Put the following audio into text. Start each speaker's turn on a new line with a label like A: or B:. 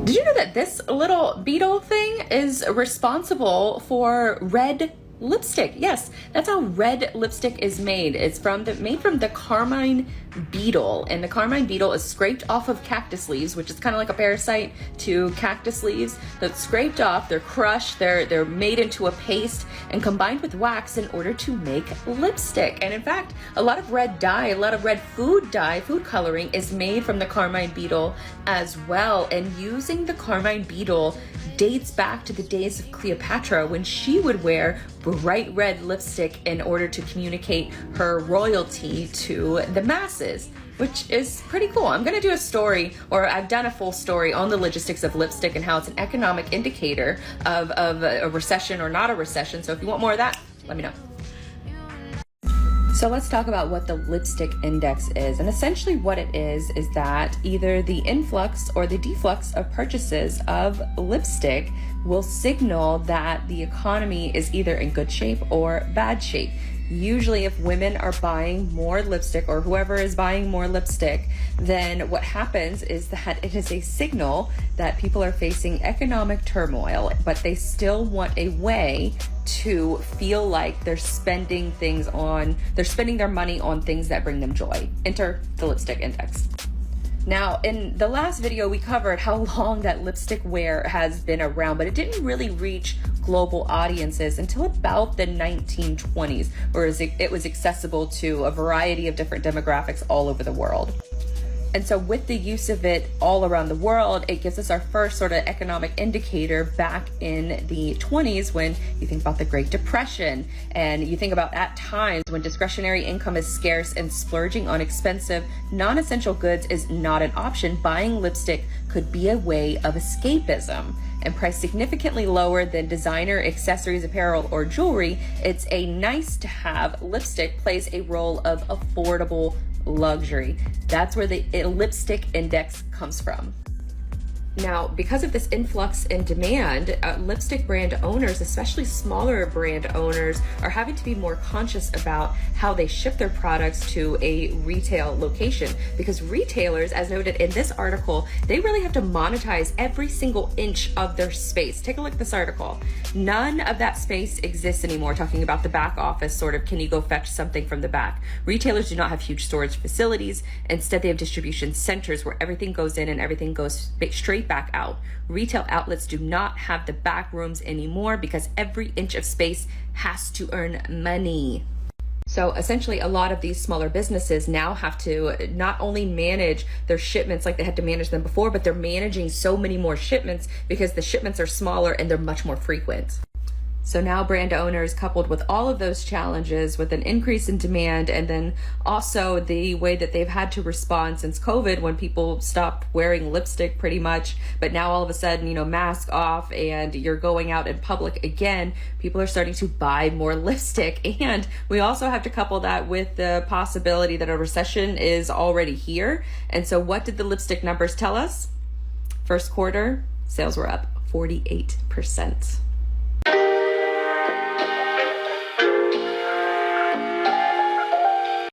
A: Did you know that this little beetle thing is responsible for red lipstick? Yes, that's how red lipstick is made. It's made from the carmine beetle, and the carmine beetle is scraped off of cactus leaves, which is kind of like a parasite to cactus leaves. That's scraped off, they're crushed, they're made into a paste and combined with wax in order to make lipstick. And in fact, a lot of red dye, a lot of red food dye, food coloring is made from the carmine beetle as well. And using the carmine beetle dates back to the days of Cleopatra, when she would wear bright red lipstick in order to communicate her royalty to the masses, which is pretty cool. I'm gonna do a story, or I've done a full story on the logistics of lipstick and how it's an economic indicator of a recession or not a recession. So if you want more of that, let me know. So let's talk about what the lipstick index is. And essentially what it is that either the influx or the deflux of purchases of lipstick will signal that the economy is either in good shape or bad shape. Usually if women are buying more lipstick, or whoever is buying more lipstick, then what happens is that it is a signal that people are facing economic turmoil, but they still want a way to feel like they're spending their money on things that bring them joy. Enter the lipstick index. Now, in the last video, we covered how long that lipstick wear has been around, but it didn't really reach global audiences until about the 1920s, where it was accessible to a variety of different demographics all over the world. And so with the use of it all around the world, it gives us our first sort of economic indicator back in the 20s, when you think about the Great Depression, and you think about at times when discretionary income is scarce and splurging on expensive, non-essential goods is not an option. Buying lipstick could be a way of escapism. And priced significantly lower than designer accessories, apparel, or jewelry, it's a nice to have. Lipstick plays a role of affordable luxury. That's where the lipstick index comes from. Now, because of this influx in demand, lipstick brand owners, especially smaller brand owners, are having to be more conscious about how they ship their products to a retail location, because retailers, as noted in this article, they really have to monetize every single inch of their space. Take a look at this article. None of that space exists anymore, talking about the back office, sort of, can you go fetch something from the back? Retailers do not have huge storage facilities. Instead, they have distribution centers where everything goes in and everything goes straight back out. Retail outlets do not have the back rooms anymore because every inch of space has to earn money. So essentially, a lot of these smaller businesses now have to not only manage their shipments like they had to manage them before, but they're managing so many more shipments because the shipments are smaller and they're much more frequent. So now brand owners, coupled with all of those challenges, with an increase in demand, and then also the way that they've had to respond since COVID, when people stopped wearing lipstick pretty much, but now all of a sudden, mask off and you're going out in public again, people are starting to buy more lipstick. And we also have to couple that with the possibility that a recession is already here. And so what did the lipstick numbers tell us? First quarter, sales were up 48%.